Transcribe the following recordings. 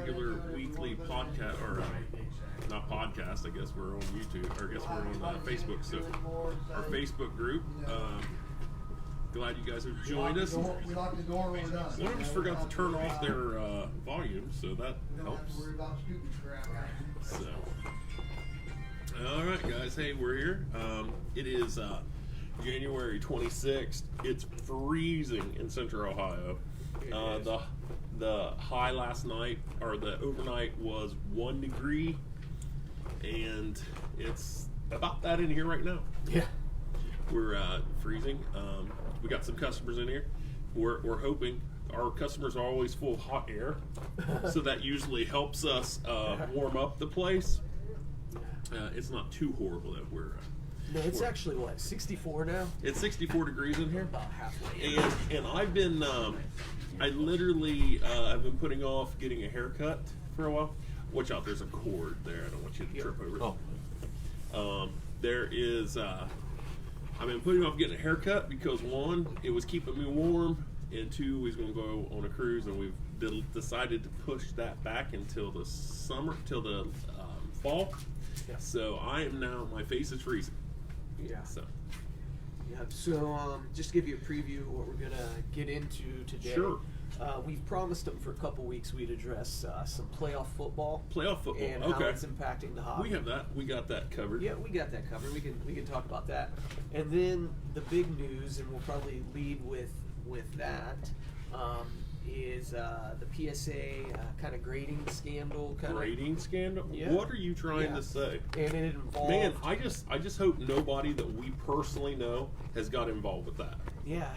regular weekly podcast, or not podcast, I guess we're on YouTube, or I guess we're on Facebook. So our Facebook group, glad you guys have joined us. We locked the door when we're done. One of us forgot to turn off their volume, so that helps. So, all right, guys. Hey, we're here. It is January 26th. It's freezing in Central Ohio. The high last night, or the overnight, was 1 degree, and it's about that in here right now. Yeah. We're freezing. We got some customers in here. We're hoping. Our customers are always full of hot air, so that usually helps us warm up the place. It's not too horrible that we're. No, it's actually what, 64 now? It's 64 degrees in here. About halfway. And I've been, I literally have been putting off getting a haircut for a while. Watch out, there's a cord there. I don't want you to trip over. Oh. There is. I've been putting off getting a haircut because one, it was keeping me warm, and two, we was going to go on a cruise, and we've decided to push that back until the summer, till the fall. Yeah. So I am now, my face is freezing. Yeah. So. Yeah. So just to give you a preview of what we're gonna get into today. Sure. We've promised them for a couple weeks we'd address some playoff football. Playoff football. And okay. how it's impacting the hobby. We have that. We got that covered. Yeah, we got that covered. We can talk about that. And then the big news, and we'll probably lead with that, is the PSA kind of grading scandal. Grading scandal? Yeah. What are you trying to say? And it involved. Man, I just hope nobody that we personally know has got involved with that. Yeah.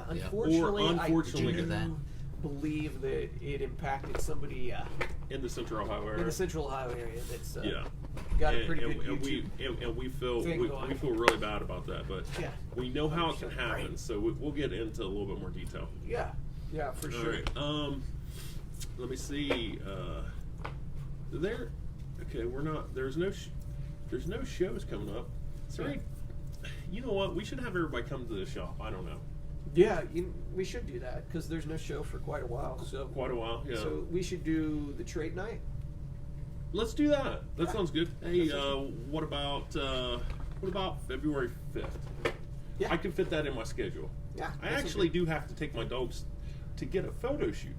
Unfortunately, Or unfortunately, I do believe that it impacted somebody in the Central Ohio area. in the Central Ohio area that's yeah. got a pretty and, good and YouTube we feel thing we going. feel really bad about that, but Yeah. we know how it can happen, Right. so we'll get into a little bit more detail. Yeah, for All sure. right. Let me see. Okay, we're not. There's no shows coming up. Sorry. You know what? We should have everybody come to the shop. I don't know. Yeah, we should do that because there's no show for quite a while. So Quite a while. Yeah. So we should do the trade night. Let's do that. That Yeah. sounds good. Hey, That sounds what about February 5th? Yeah. I can fit that in my schedule. Yeah. I that sounds actually good. do have to take my dogs to get a photo shoot.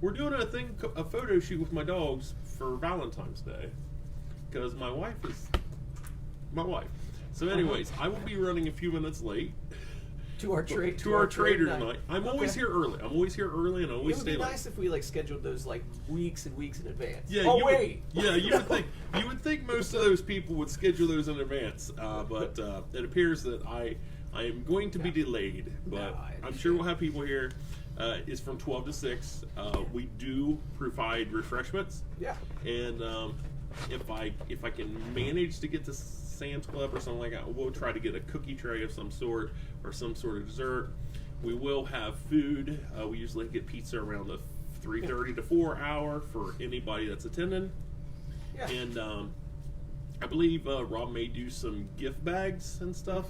We're doing a photo shoot with my dogs for Valentine's Day because my wife is my wife. So, anyways, I will be running a few minutes late to our trade to our trader night. tonight. I'm always Okay. here early. I'm always here early, and I It always would stay be late. nice if we scheduled those weeks and weeks in advance. Yeah, oh you wait. Would, yeah, you would think most of those people would schedule those in advance, but it appears that I am going to be delayed. But I'm sure we'll have people here. It's from 12 to 6. We do provide refreshments. Yeah. And if I can manage to get to Sam's Club or something like that, we'll try to get a cookie tray of some sort or some sort of dessert. We will have food. We usually get pizza around the 3:30 to 4 hour for anybody that's attending. Yeah. And I believe Rob may do some gift bags and stuff.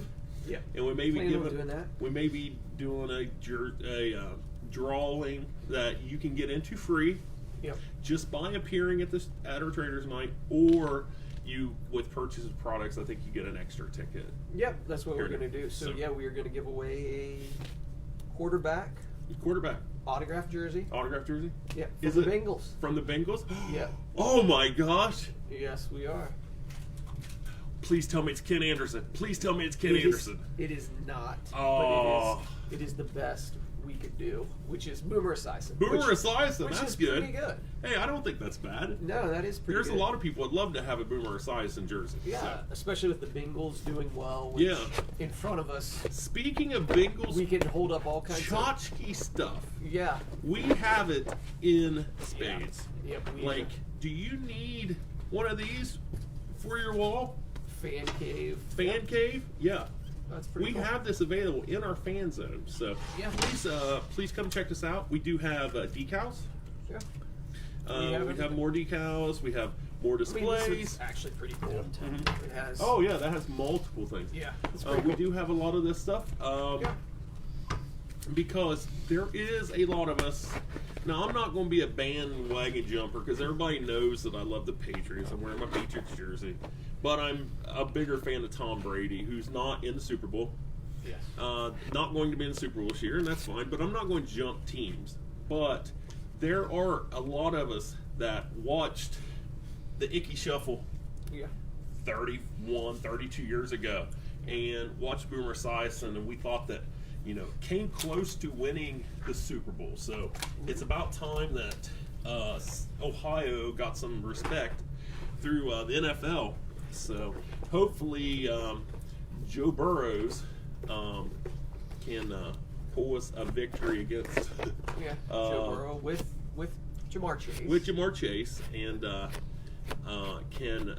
Yeah. And we may be Planning on doing that. We may be doing a drawing that you can get into free. Yep. Just by appearing at our Traders Night, or you with purchase of products, I think you get an extra ticket. Yep, that's what Here we're it going to is. do. So So- yeah, we are going to give away a quarterback autographed jersey. Autograph jersey. Yeah, Is from the it Bengals. from the Bengals? Yeah. Oh my gosh! Yes, we are. Please tell me it's Ken Anderson. Please tell me it's Ken Anderson. It is not. Oh. But it is the best we could do, which is Boomer Esiason. Boomer which Esiason, is that's good. pretty good. Hey, I don't think that's bad. No, that is pretty There's good. a lot of people would love to have a Boomer Esiason jersey. Yeah, So. especially with the Bengals doing well. Which Yeah. In front of us, Speaking of Bengals, we can hold up all kinds tchotchke stuff. Yeah. We have it in spades. Yep. We Like, do you need one of these for your wall? fan cave. Fan cave? Yeah. That's pretty We cool. have this available in our fan zone. So Yeah. please come check us out. We do have decals. Yeah. We have everything. more decals. We have more I mean, this displays. is actually pretty cool. It has. Oh yeah, that has multiple things. Yeah. It's pretty We cool. do have a lot of this stuff. Yeah. because there is a lot of us. Now, I'm not going to be a bandwagon jumper because everybody knows that I love the Patriots. I'm wearing my Patriots jersey. But I'm a bigger fan of Tom Brady, who's not in the Super Bowl. Yes. Not going to be in the Super Bowl this year, and that's fine. But I'm not going to jump teams. But there are a lot of us that watched the Ickey Shuffle Yeah. 31, 32 years ago and watched Boomer Esiason, and we thought that, came close to winning the Super Bowl. So it's about time that Ohio got some respect through the NFL. So hopefully Joe Burrows can pull us a victory against Joe Burrow with Jamar Chase. with Jamar Chase and can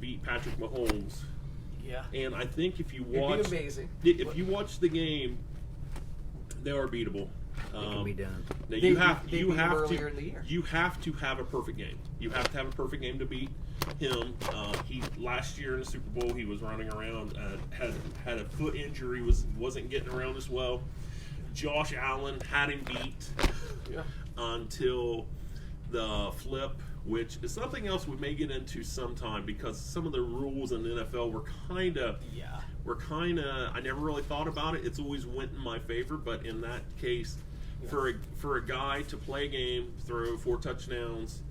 beat Patrick Mahomes. Yeah. And I think if you It'd be watch, amazing. if you watch the game, they are beatable. It can be done. Now They you beat have him earlier in the year. you have to have a perfect game. You have to have a perfect game to beat him. He last year in the Super Bowl he was running around, had a foot injury, wasn't getting around as well. Josh Allen had him beat until the flip, which is something else we may get into sometime because some of the rules in the NFL were kind of I never really thought about it. It's always went in my favor, but in that case, for a guy to play a game, throw 4 touchdowns,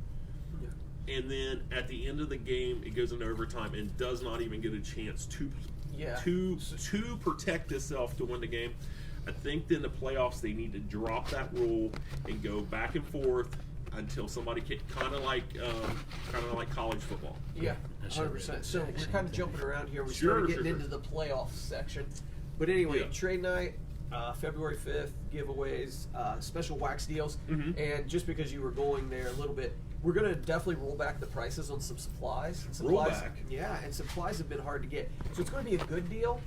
and then at the end of the game it goes into overtime and does not even get a chance to protect itself to win the game. I think in the playoffs they need to drop that rule and go back and forth until somebody can, kind of like college football. Yeah, 100%. So we're kind of jumping around here. We started getting into the playoff section. But anyway, trade night, February 5th, giveaways, special wax deals. Mm-hmm. And just because you were going there a little bit, we're going to definitely roll back the prices on some supplies. Roll back? Yeah, and supplies have been hard to get. So it's going to be a good deal.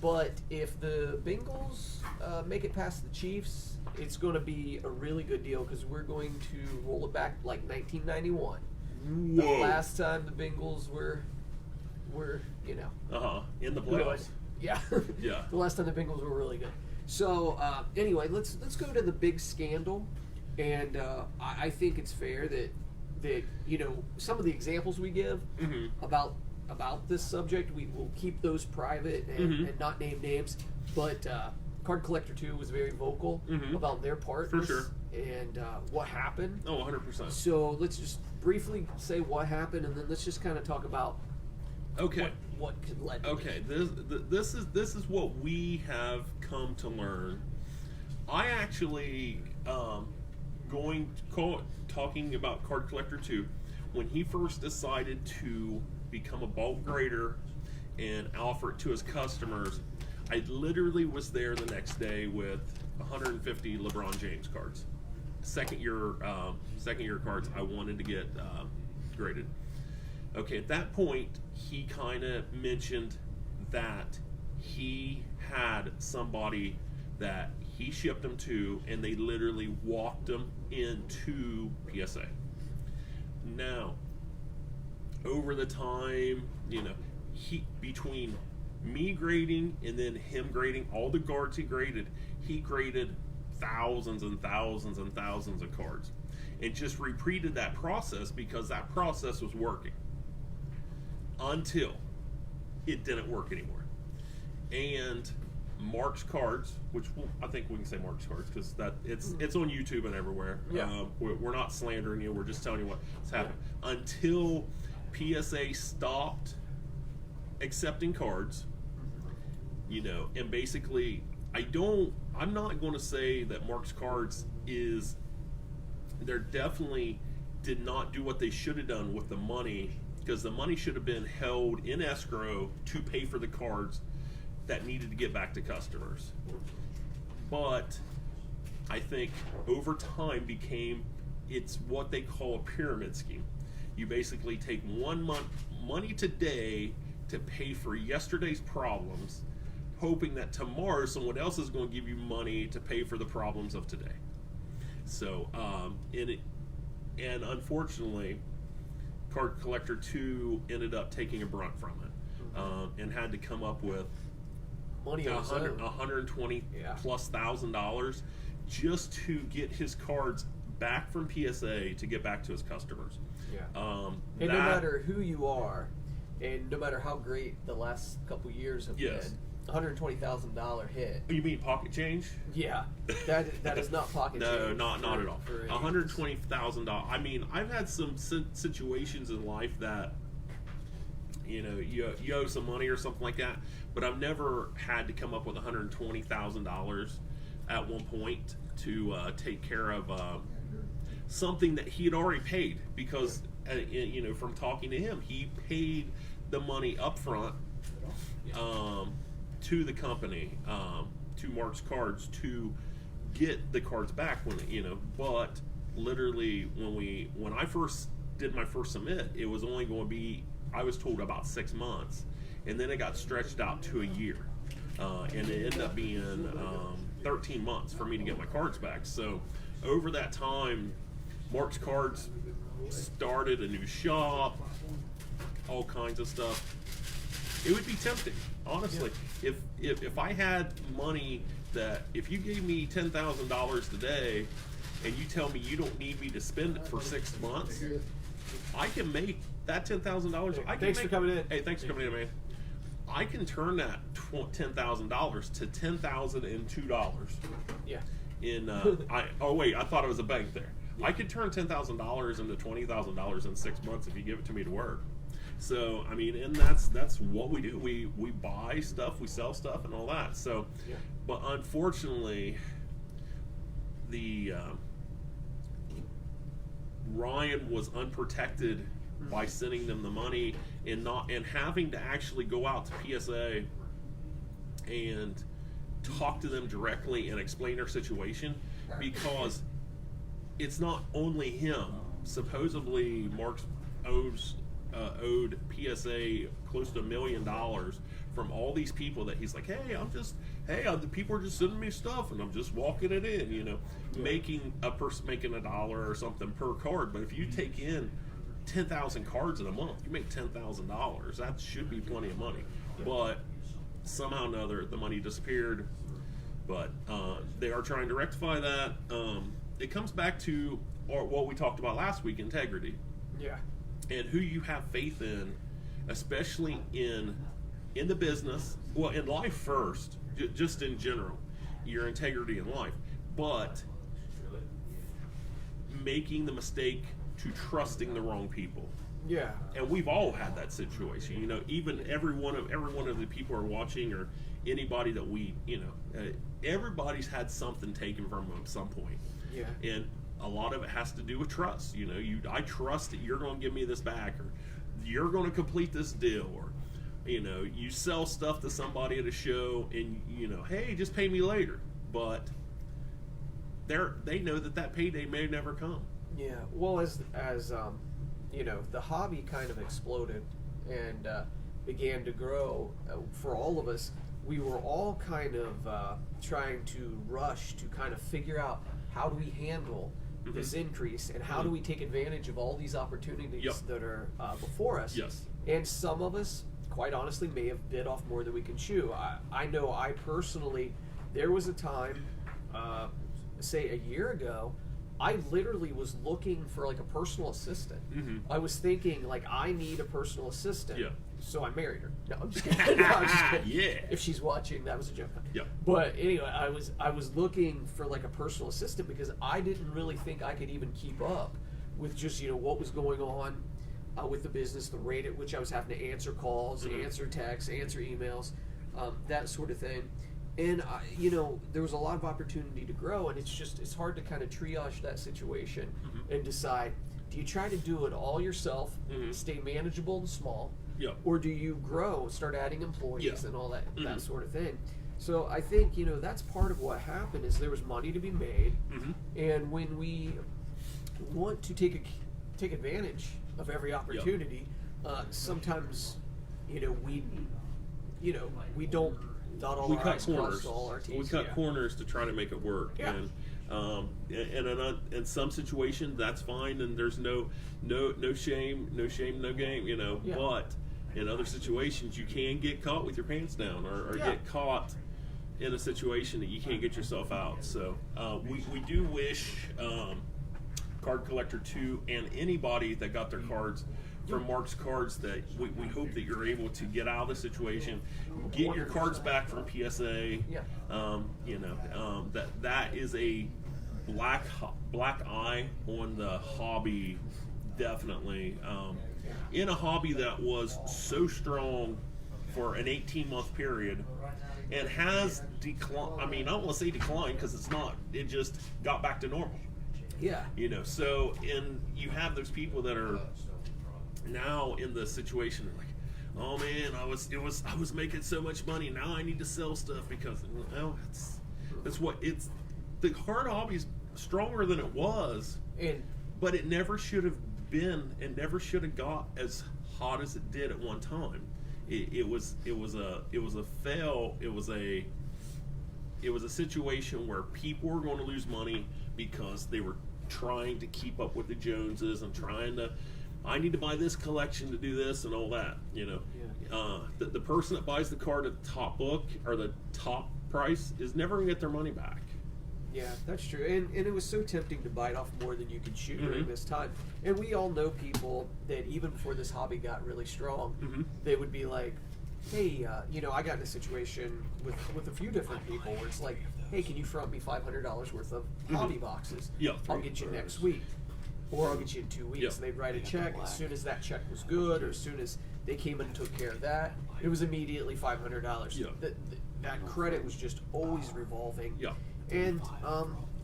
But if the Bengals make it past the Chiefs, it's going to be a really good deal because we're going to roll it back like 1991. Whoa. The last time the Bengals were In the playoffs. Yeah. Yeah. The last time the Bengals were really good. So anyway, let's go to the big scandal, and I think it's fair that some of the examples we give Mm-hmm. about this subject, we will keep those private and not name names. But Card Collector 2 was very vocal about their part For sure. and what happened. Oh, 100%. So let's just briefly say what happened, and then let's just kind of talk about Okay. what could lead to Okay, this is what we have come to learn. I actually talking about Card Collector 2, when he first decided to become a bulk grader and offer it to his customers, I literally was there the next day with 150 LeBron James cards, second year cards I wanted to get graded. Okay, at that point, he kind of mentioned that he had somebody that he shipped them to, and they literally walked them into PSA. Now, over the time, between me grading and then him grading all the cards he graded thousands and thousands and thousands of cards, and just repeated that process because that process was working until it didn't work anymore. And Mark's Cards, which I think we can say Mark's Cards because it's on YouTube and everywhere. Yeah. We're not slandering you. We're just telling you what's happened. Until PSA stopped accepting cards, and basically, I'm not going to say that Mark's Cards they're definitely did not do what they should have done with the money, because the money should have been held in escrow to pay for the cards that needed to get back to customers. But I think over time it's what they call a pyramid scheme. You basically take one month money today to pay for yesterday's problems, hoping that tomorrow someone else is going to give you money to pay for the problems of today. So, and unfortunately, Card Collector 2 ended up taking a brunt from it, and had to come up with money on his own. 120 Yeah. plus $1,000 just to get his cards back from PSA to get back to his customers. Yeah. And And no matter who you are, and no matter how great the last couple years have Yes. been, $120,000 hit. You mean pocket change? Yeah, that is not pocket No, change. not at all. for any- $120,000. I mean, I've had some situations in life that you owe some money or something like that, but I've never had to come up with $120,000 at one point to take care of something that he had already paid, because from talking to him, he paid the money up front to the company, to Mark's Cards, to get the cards back but literally when I first did my first submit, it was only going to be, I was told, about 6 months, and then it got stretched out to a year, and it ended up being 13 months for me to get my cards back. So over that time, Mark's Cards started a new shop, all kinds of stuff. It would be tempting, honestly, if I had money that, if you gave me $10,000 today and you tell me you don't need me to spend it for 6 months, I can make that $10,000. Thanks for coming in. Hey, thanks for coming in, man. I can turn that $10,000 to $10,002 Yeah. in. I thought it was a bank there. I could turn $10,000 into $20,000 in 6 months if you give it to me to work. So I mean, and that's what we do. We buy stuff, we sell stuff, and all that. So, Yeah. but unfortunately, the Ryan was unprotected by sending them the money and having to actually go out to PSA and talk to them directly and explain their situation, because it's not only him. Supposedly, Mark's owed PSA close to $1 million from all these people that he's like, the people are just sending me stuff and I'm just walking it in, making a dollar or something per card. But if you take in 10,000 cards in a month, you make $10,000. That should be plenty of money. But somehow or another, the money disappeared. But they are trying to rectify that. It comes back to what we talked about last week: integrity. Yeah. And who you have faith in, especially in the business, well, in life first, just in general, your integrity in life, but making the mistake to trusting the wrong people. Yeah. And we've all had that situation, even every one of the people who are watching, or anybody that we, everybody's had something taken from them at some point. Yeah. And a lot of it has to do with trust. I trust that you're going to give me this back, or you're going to complete this deal, or you sell stuff to somebody at a show and hey, just pay me later, but they know that payday may never come. Yeah. Well, as the hobby kind of exploded and began to grow for all of us, we were all kind of trying to rush to kind of figure out, how do we handle this increase, and how do we take advantage of all these opportunities that are before us? Yes. And some of us, quite honestly, may have bit off more than we can chew. I know I personally, there was a time, say a year ago, I literally was looking for like a personal assistant. I was thinking, like, I need a personal assistant. Yeah. So I married her. No, I'm just kidding. No, I'm just kidding. Yeah. If she's watching, that was a joke. Yeah. But anyway, I was looking for like a personal assistant because I didn't really think I could even keep up with just what was going on with the business, the rate at which I was having to answer calls, answer texts, answer emails, that sort of thing. And there was a lot of opportunity to grow, and it's hard to kind of triage that situation and decide, do you try to do it all yourself, stay manageable and small, or do you grow, start adding employees and all that sort of thing? So I think that's part of what happened, is there was money to be made, and when we want to take advantage of every opportunity, sometimes we don't dot all our I's, cross all our T's. We cut corners to try to make it work. Yeah. And in some situations that's fine, and there's no shame, no game. Yeah. But in other situations, you can get caught with your pants down, or Yeah. get caught in a situation that you can't get yourself out. So we do wish Card Collector 2 and anybody that got their cards from Mark's Cards that we hope that you're able to get out of the situation, get your cards back from PSA. Yeah. That is a black eye on the hobby, definitely. In a hobby that was so strong for an 18-month period and has declined. I mean, I don't want to say declined because it's not. It just got back to normal. Yeah. So and you have those people that are now in the situation like, oh man, I was making so much money. Now I need to sell stuff because that's what it's. The hard hobby's stronger than it was, but it never should have been and never should have got as hot as it did at one time. It was a fail. It was a situation where people were going to lose money because they were trying to keep up with the Joneses and trying to, I need to buy this collection to do this and all that. The person that buys the card at the top book or the top price is never going to get their money back. Yeah, that's true. And it was so tempting to bite off more than you could chew during this time. And we all know people that even before this hobby got really strong, they would be like, hey, I got in a situation with a few different people where it's like, hey, can you front me $500 worth of hobby boxes? Yeah. I'll get you next week. Or I'll get you in 2 weeks. Yeah. And they'd write a check. As soon as that check was good, or as soon as they came in and took care of that, it was immediately $500. Yeah. That credit was just always revolving. Yeah. And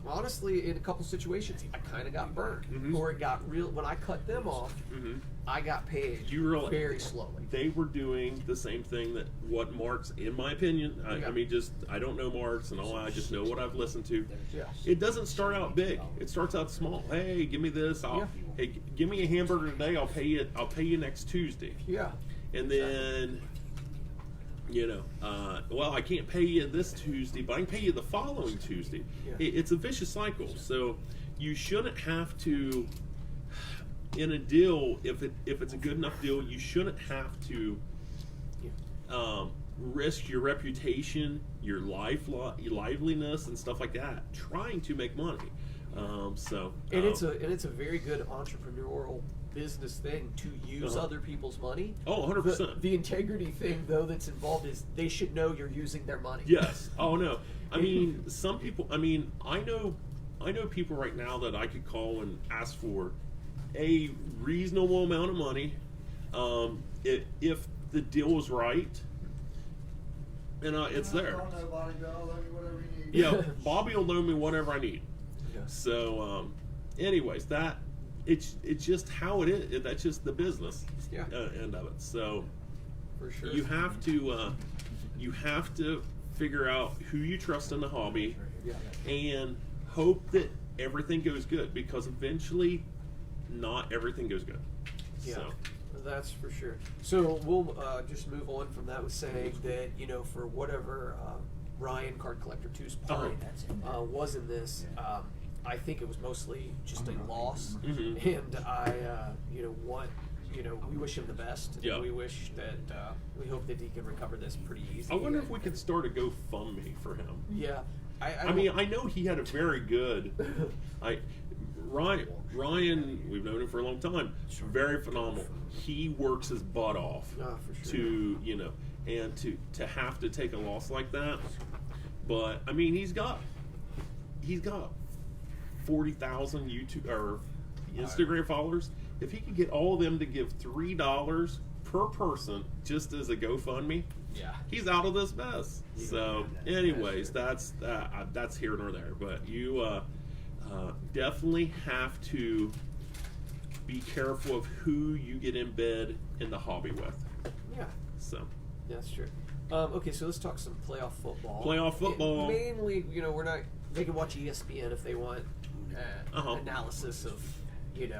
honestly, in a couple situations, I kind of got burned, or it got real. When I cut them off, I got paid very slowly. They were doing the same thing that what Mark's, in my opinion. I mean, I don't know Mark's and all. I just know what I've listened to. Yeah. It doesn't start out big. It starts out small. Hey, give me this. Hey, give me a hamburger today. I'll pay you. I'll pay you next Tuesday. Yeah. And then. Well, I can't pay you this Tuesday, but I can pay you the following Tuesday. Yeah. It's a vicious cycle. So you shouldn't have to, in a deal, if it's a good enough deal, you shouldn't have to risk your reputation, your liveliness, and stuff like that, trying to make money. It's a very good entrepreneurial business thing to use other people's money. Oh, 100%. The integrity thing, though, that's involved is they should know you're using their money. Yes. Oh no. I mean, some people. I mean, I know people right now that I could call and ask for a reasonable amount of money, if the deal is right, and it's there. Yeah, Bobby will loan me whatever I need. Yeah. So, anyways, it's just how it is. That's just the business end of it. So, for sure, you have to figure out who you trust in the hobby, and hope that everything goes good, because eventually, not everything goes good. Yeah. So. That's for sure. So we'll just move on from that with saying that, for whatever Ryan Card Collector 2's part was in this, I think it was mostly just a loss, and I, we wish him the best. Yeah. We wish that we hope that he can recover this pretty easy. I wonder if we could start a GoFundMe for him. Yeah, I mean, I know he had a very good. Ryan, we've known him for a long time. Very phenomenal. He works his butt off for sure. to and to have to take a loss like that. But I mean, he's got 40,000 YouTube or Instagram followers. If he could get all of them to give $3 per person just as a GoFundMe, he's out of this mess. So, anyways, that's here nor there. But you definitely have to be careful of who you get in bed in the hobby with. Yeah. So. That's true. Okay, so let's talk some playoff football. Playoff football. Mainly, we're not. They can watch ESPN if they want analysis of,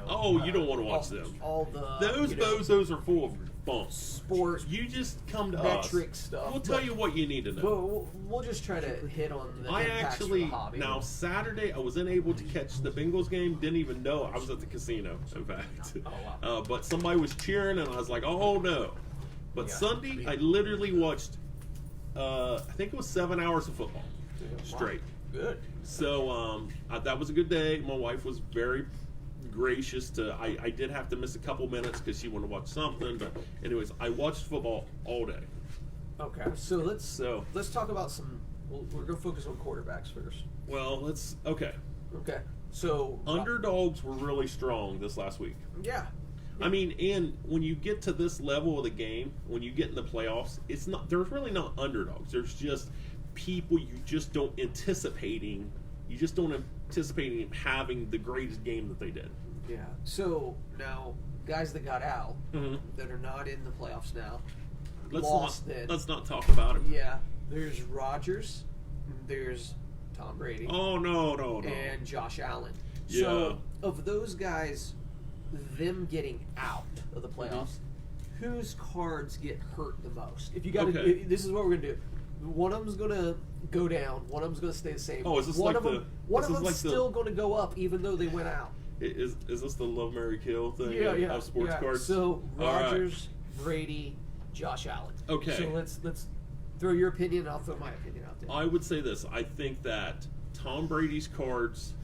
Oh, you don't want to watch them. All the those bozos are full of bumps. Sport. You just come to metric us. Stuff. We'll tell you what you need to know. We'll just try to hit on the I impacts actually of the hobby. now Saturday I was unable to catch the Bengals game. Didn't even know I was at the casino. In fact, wow. But somebody was cheering and I was like, oh no. But Yeah. Sunday, I literally watched, I think it was 7 hours of football straight. Good. So that was a good day. My wife was very gracious to. I did have to miss a couple minutes because she wanted to watch something. But anyways, I watched football all day. Okay, so let's talk about some. We're gonna focus on quarterbacks first. Well, okay. Okay, so Underdogs were really strong this last week. Yeah. I mean, and when you get to this level of the game, when you get in the playoffs, it's not. There's really not underdogs. There's just people you just don't anticipating. You just don't anticipating having the greatest game that they did. Yeah. So now, guys that got out Mhm. that are not in the playoffs now, Let's then. not talk about it. Yeah. There's Rodgers. There's Tom Brady. Oh no. And Josh Allen. Yeah. So of those guys, them getting out of the playoffs, whose cards get hurt the most? If you got to, Okay. this is what we're gonna do. One of them's gonna go down. One of them's gonna stay the same. Oh, is this one like of them? the- One is of this them's like still gonna go up, even though they went out. Is this the Love, Marry, Kill thing Yeah, of, yeah. of sports yeah. cards? So All right. Rodgers, Brady, Josh Allen. Okay. So let's throw your opinion. And I'll throw my opinion out there. I would say this. I think that Tom Brady's cards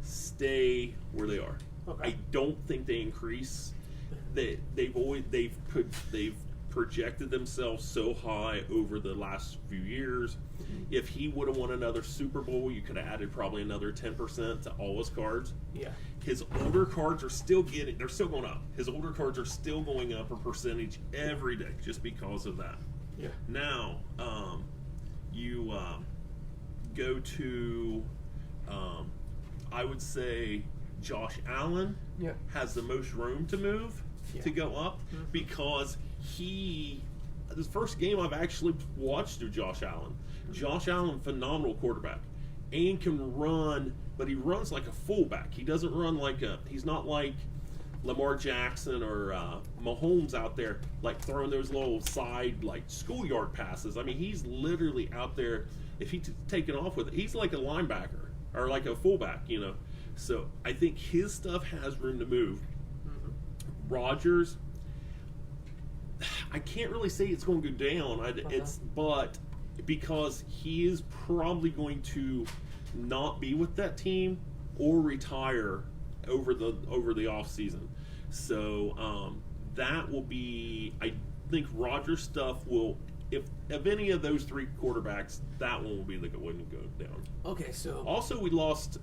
stay where they are. Okay. I don't think they increase. They've projected themselves so high over the last few years. If he would have won another Super Bowl, you could have added probably another 10% to all his cards. Yeah. His older cards are still they're still going up. His older cards are still going up a percentage every day just because of that. Yeah. Now, you go to, I would say Josh Allen Yeah. has the most room to move Yeah. to go up because this first game I've actually watched of Josh Allen. Josh Allen, phenomenal quarterback, and can run, but he runs like a fullback. He doesn't run he's not like Lamar Jackson or Mahomes out there like throwing those little side like schoolyard passes. I mean, he's literally out there. If he's taken off with it, he's like a linebacker or like a fullback, you know. So I think his stuff has room to move. Rodgers, I can't really say it's going to go down. But because he is probably going to not be with that team or retire over the off season. So that will be. I think Rodgers' stuff will. If any of those three quarterbacks, that one will be the one to go down. Okay, so Also, we lost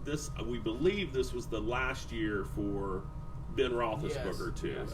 this. We believe this was the last year for Ben Roethlisberger too, yes.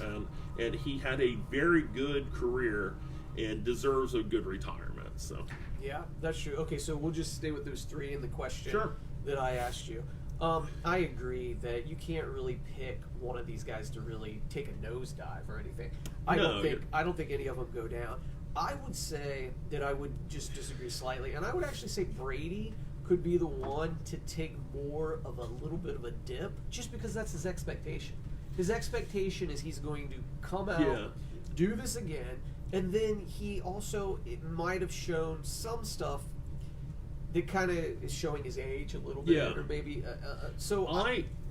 and he had a very good career and deserves a good retirement. So yeah, that's true. Okay, so we'll just stay with those three in the question Sure. that I asked you. I agree that you can't really pick one of these guys to really take a nosedive or anything. I don't think any of them go down. I would say that I would just disagree slightly, and I would actually say Brady could be the one to take more of a little bit of a dip, just because that's his expectation. His expectation is he's going to come out, do this again, and then he also might have shown some stuff that kind of is showing his age a little bit, or maybe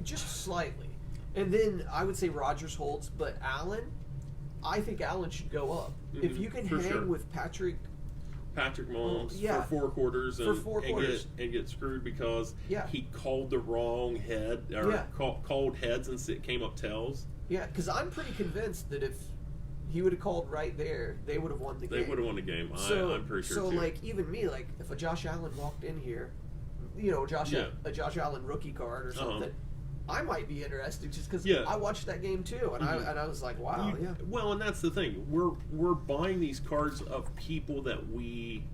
just slightly. And then I would say Rodgers holds, but Allen, I think Allen should go up. If you can hang with Patrick Mahomes yeah. for 4 quarters and get screwed because Yeah. he called the wrong head or Yeah. called heads and it came up tails. Yeah, because I'm pretty convinced that if he would have called right there, they would have won the game. They would have won the game. I'm pretty sure. So, too. like, even me, like, if a Josh Allen walked in here, you know, a Josh Allen rookie card or something, I might be interested just because I watched that game too, and I was like, wow, Well, and that's the thing. We're buying these cards of people that we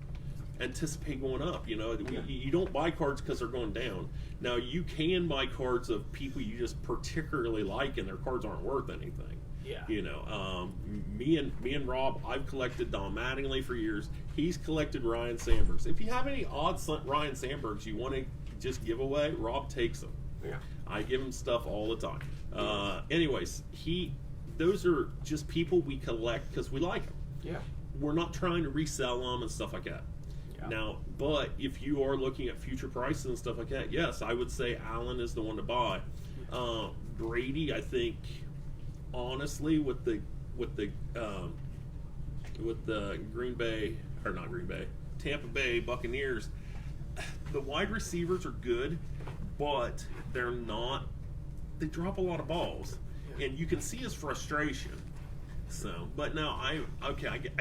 anticipate going up. You know, you don't buy cards because they're going down. Now you can buy cards of people you just particularly like, and their cards aren't worth anything. Yeah. You know, me and Rob, I've collected Don Mattingly for years. He's collected Ryan Sandbergs. If you have any odd Ryan Sandbergs you want to just give away, Rob takes them. Yeah. I give him stuff all the time. Anyways, those are just people we collect because we like them. Yeah. We're not trying to resell them and stuff like that. Yeah. Now, but if you are looking at future prices and stuff like that, yes, I would say Allen is the one to buy. Brady, I think, honestly, with the with the Tampa Bay Buccaneers, the wide receivers are good, but they're not. They drop a lot of balls, and you can see his frustration. So, but no, I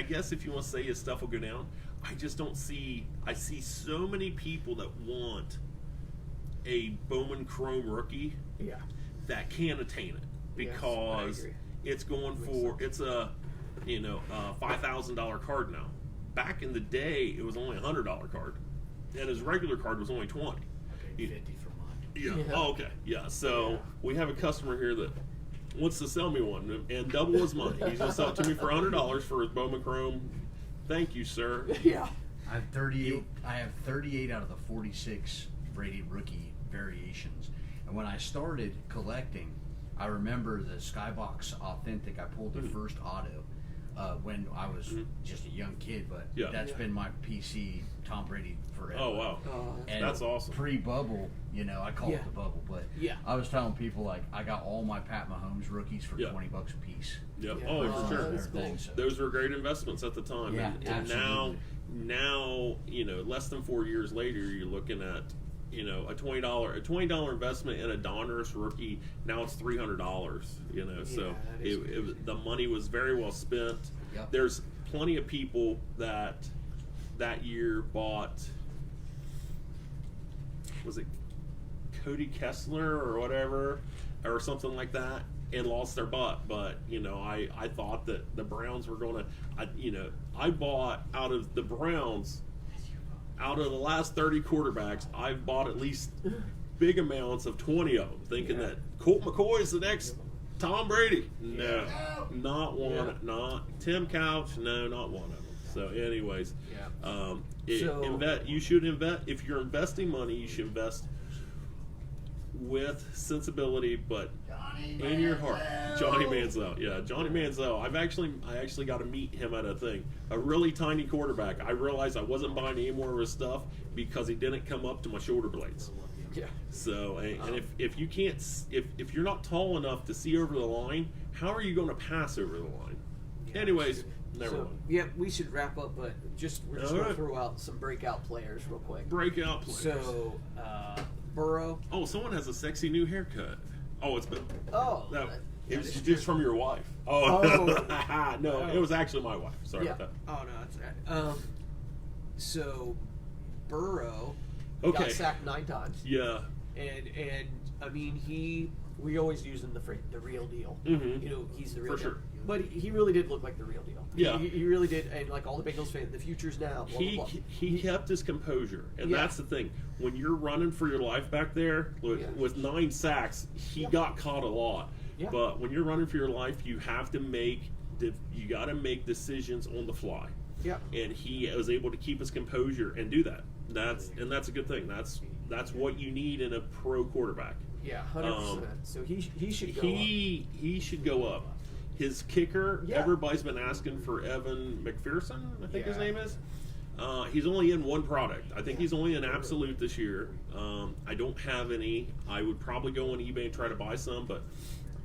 guess if you want to say his stuff will go down, I just don't see. I see so many people that want a Bowman Chrome rookie Yeah. that can't attain it because Yes, I agree. it's going for it's a $5,000 card now. Back in the day, it was only a $100 card, and his regular card was only $20. Okay, 50 for mine. Yeah. Yeah. Oh, okay. Yeah. So Yeah. we have a customer here that wants to sell me one and double his money. He's gonna sell it to me for $100 for his Bowman Chrome. Thank you, sir. Yeah. I have 38. I have 38 out of the 46 Brady rookie variations. And when I started collecting, I remember the Skybox Authentic. I pulled the first auto when I was just a young kid, but Yeah. that's Yeah. been my PC Tom Brady forever. Oh wow. Oh, And That's awesome. Pre-bubble, I call Yeah. it the bubble, but Yeah. I was telling people like I got all my Pat Mahomes rookies for Yeah. $20 a piece. Yep. Yeah. Oh, Oh, for sure. that's cool. So- Those were great investments at the time. Yeah, and now, absolutely. less than 4 years later, you're looking at, a $20 investment in a Donruss rookie. Now it's $300. So that is the money was very well spent. Yep. There's plenty of people that year bought. Was it Cody Kessler or whatever, or something like that, and lost their butt? But I thought that the Browns were going to. I bought out of the Browns. Out of the last 30 quarterbacks, I've bought at least big amounts of 20 of them, thinking that Colt McCoy is the next Tom Brady. No, not one. Yeah. Not Tim Couch. No, not one of them. So, anyways, Yeah. you should invest. If you're investing money, you should invest with sensibility, but in your heart. Johnny Manziel. Yeah, Johnny Manziel. I actually got to meet him at a thing. A really tiny quarterback. I realized I wasn't buying any more of his stuff because he didn't come up to my shoulder blades. Yeah. So, and if you can't, if you're not tall enough to see over the line, how are you going to pass over the line? Yeah, Anyways, never So, mind. yeah, we should wrap up, but we're just All going to right. throw out some breakout players real quick. Breakout players. So, Burrow. Oh, someone has a sexy new haircut. Oh, it's been. Oh, No, that it was is just true. from your wife. Oh, Oh. no, it was actually my wife. Sorry Yeah. about that. Oh no, that's right. So Burrow Okay. got sacked 9 times, Yeah. and I mean we always use him the real deal. Mhm. He's the real For deal. sure. But he really did look like the real deal. Yeah. He really did, and like all the Bengals fans, the future's now. Blah, He blah, blah. he kept his composure, and Yeah. that's the thing. When you're running for your life back there with 9 sacks, he got caught a lot. Yeah. But when you're running for your life, you have to make decisions on the fly. Yeah. And he was able to keep his composure and do that. That's a good thing. That's what you need in a pro quarterback. Yeah, 100%. So he should go up. He should go up. His kicker, Yeah. everybody's been asking for Evan McPherson, I think his Yeah. name is. He's only in one product. I think he's only in Absolute this year. I don't have any. I would probably go on eBay and try to buy some, but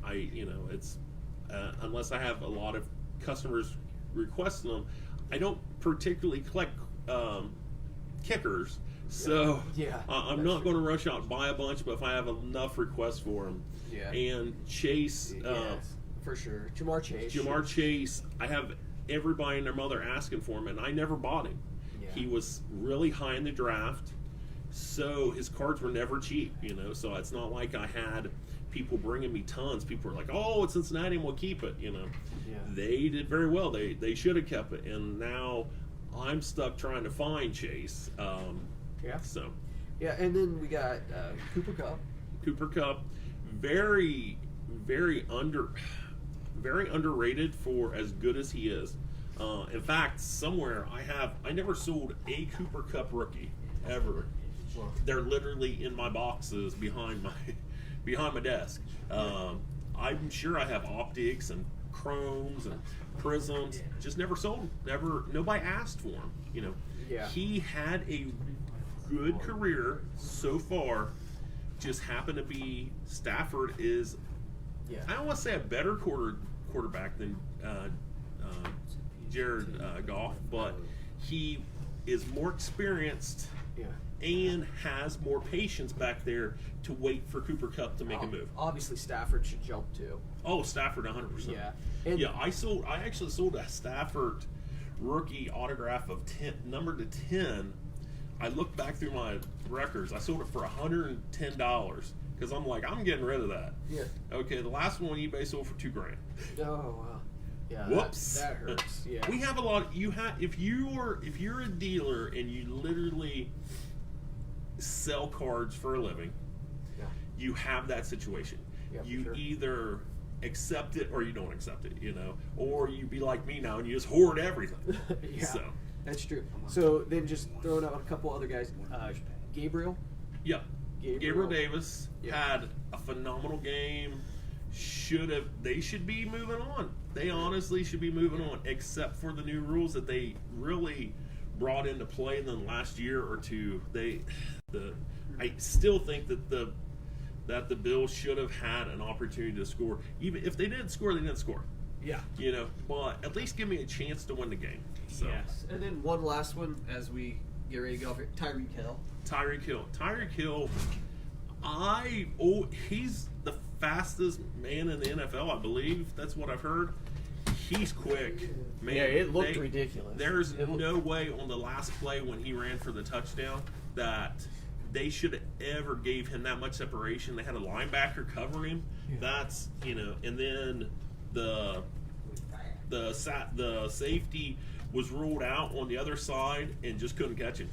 it's unless I have a lot of customers requesting them. I don't particularly collect kickers, so Yeah, I'm that's not true. going to rush out and buy a bunch. But if I have enough requests for them, Yeah. and Chase, Yes, for sure. Jamar Chase. Jamar Chase, I have everybody and their mother asking for him, and I never bought him. Yeah. He was really high in the draft, so his cards were never cheap, So it's not like I had people bringing me tons. People were like, "Oh, it's Cincinnati, and we'll keep it." Yeah. They did very well. They should have kept it, and now I'm stuck trying to find Chase. Yeah. So Yeah, and then we got Cooper Kupp. Cooper Kupp, very, very underrated for as good as he is. In fact, somewhere I never sold a Cooper Kupp rookie ever. They're literally in my boxes behind my desk. I'm sure I have optics and chromes and prisms. Just never sold them. Nobody asked for them. Yeah. He had a good career so far. Just happened to be Stafford is. Yeah. I don't want to say a better quarterback than Jared Goff, but he is more experienced Yeah. and has more patience back there to wait for Cooper Kupp to make a move. Obviously, Stafford should jump too. Oh, Stafford, 100%. Yeah. And Yeah, I actually sold a Stafford rookie autograph of 10, number to 10. I looked back through my records. I sold it for $110 because I'm like, I'm getting rid of that. Yeah. Okay, the last one on eBay sold for $2,000. Oh wow. Yeah. Whoops. That hurts. Yeah. We have a lot. If you're a dealer and you literally sell cards for a living, Yeah. you have that situation. Yeah, for You sure. either accept it or you don't accept it, or you be like me now and you just hoard everything. Yeah. So, That's true. So then just throwing out a couple other guys. Gabriel. yeah. Gabriel Davis Yeah. had a phenomenal game. They should be moving on. They honestly should be moving on, except for the new rules that they really brought into play in the last year or two. I still think that the Bills should have had an opportunity to score. Even if they didn't score, they didn't score. Yeah. But at least give me a chance to win the game. So Yes. And then one last one as we get ready to go off here. Tyreek Hill. Tyreek Hill, he's the fastest man in the NFL, I believe. That's what I've heard. He's quick. Man, Yeah, it looked ridiculous. There's no way on the last play when he ran for the touchdown that they should have ever gave him that much separation. They had a linebacker covering him. Yeah. That's, and then the safety was ruled out on the other side and just couldn't catch him.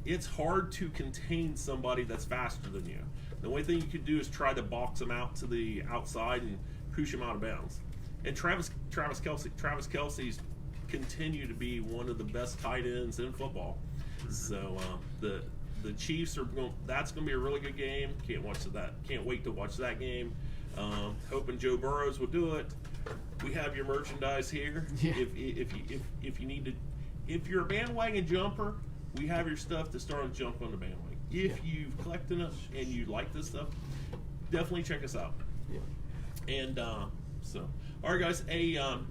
It's hard to contain somebody that's faster than you. The only thing you could do is try to box him out to the outside and push him out of bounds. And Travis Kelce's continue to be one of the best tight ends in football. So the Chiefs that's going to be a really good game. Can't wait to watch that game. Hoping Joe Burrows will do it. We have your merchandise here. Yeah. If you need to, if you're a bandwagon jumper, we have your stuff to start on jump on the bandwagon. If you've collected it and you like this stuff, definitely check us out. Yeah. And all right, guys.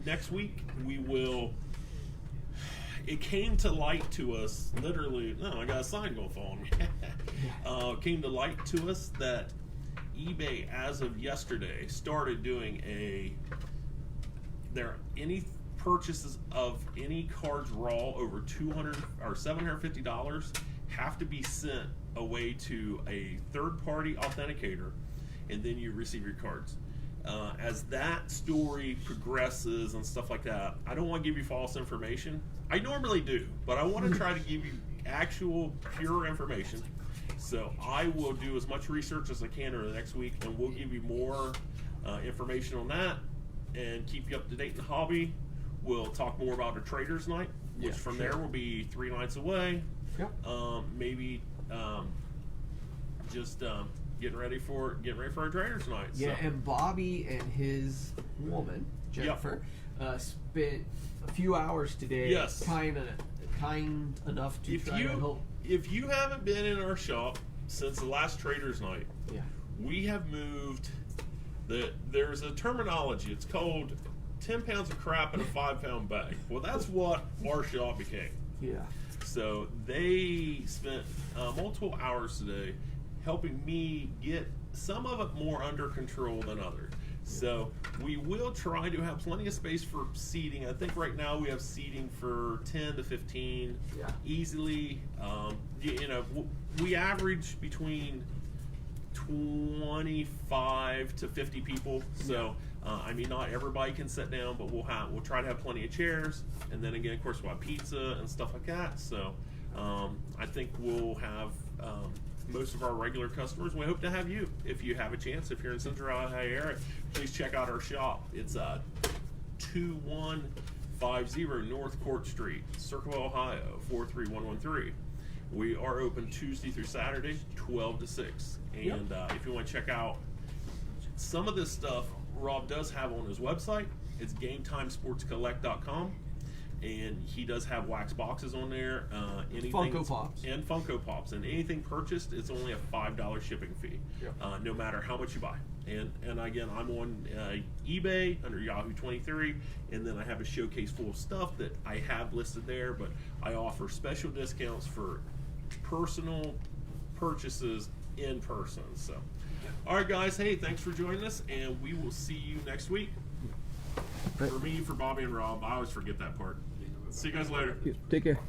Next week we will. It came to light to us, literally. No, I got a sign going fall on me. Came to light to us that eBay, as of yesterday, started doing any purchases of any cards raw over $200 or $750 have to be sent away to a third-party authenticator, and then you receive your cards. As that story progresses and stuff like that, I don't want to give you false information. I normally do, but I want to try to give you actual, pure information. So I will do as much research as I can over the next week, and we'll give you more information on that and keep you up to date in the hobby. We'll talk more about a Traders Night, which from there will be 3 nights away. Yep. Maybe just getting ready for our Traders Night. Yeah, So. and Bobby and his woman Jennifer spent a few hours today. Yes. kind enough to try to help. If you haven't been in our shop since the last Traders Night, Yeah. we have moved. There's a terminology. It's called 10 pounds of crap in a 5-pound bag. Well, that's what our shop became. Yeah. So they spent multiple hours today helping me get some of it more under control than others. So we will try to have plenty of space for seating. I think right now we have seating for 10 to 15 easily. We average between 25 to 50 people. So not everybody can sit down, but we'll try to have plenty of chairs. And then again, of course, we'll have pizza and stuff like that. So I think we'll have most of our regular customers. We hope to have you if you have a chance. If you're in Central Ohio area, please check out our shop. It's 2150 North Court Street, Circle, Ohio 43113. We are open Tuesday through Saturday, 12 to 6. And if you want to check out some of this stuff, Rob does have on his website. It's GameTimeSportsCollect.com. And he does have wax boxes on there. Funko Pops. And Funko Pops. And anything purchased, it's only a $5 shipping fee, no matter how much you buy. And again, I'm on eBay under Yahoo 23, and then I have a showcase full of stuff that I have listed there, but I offer special discounts for personal purchases in person. So, all right, guys, hey, thanks for joining us, and we will see you next week. For me, for Bobby and Rob, I always forget that part. See you guys later. Take care.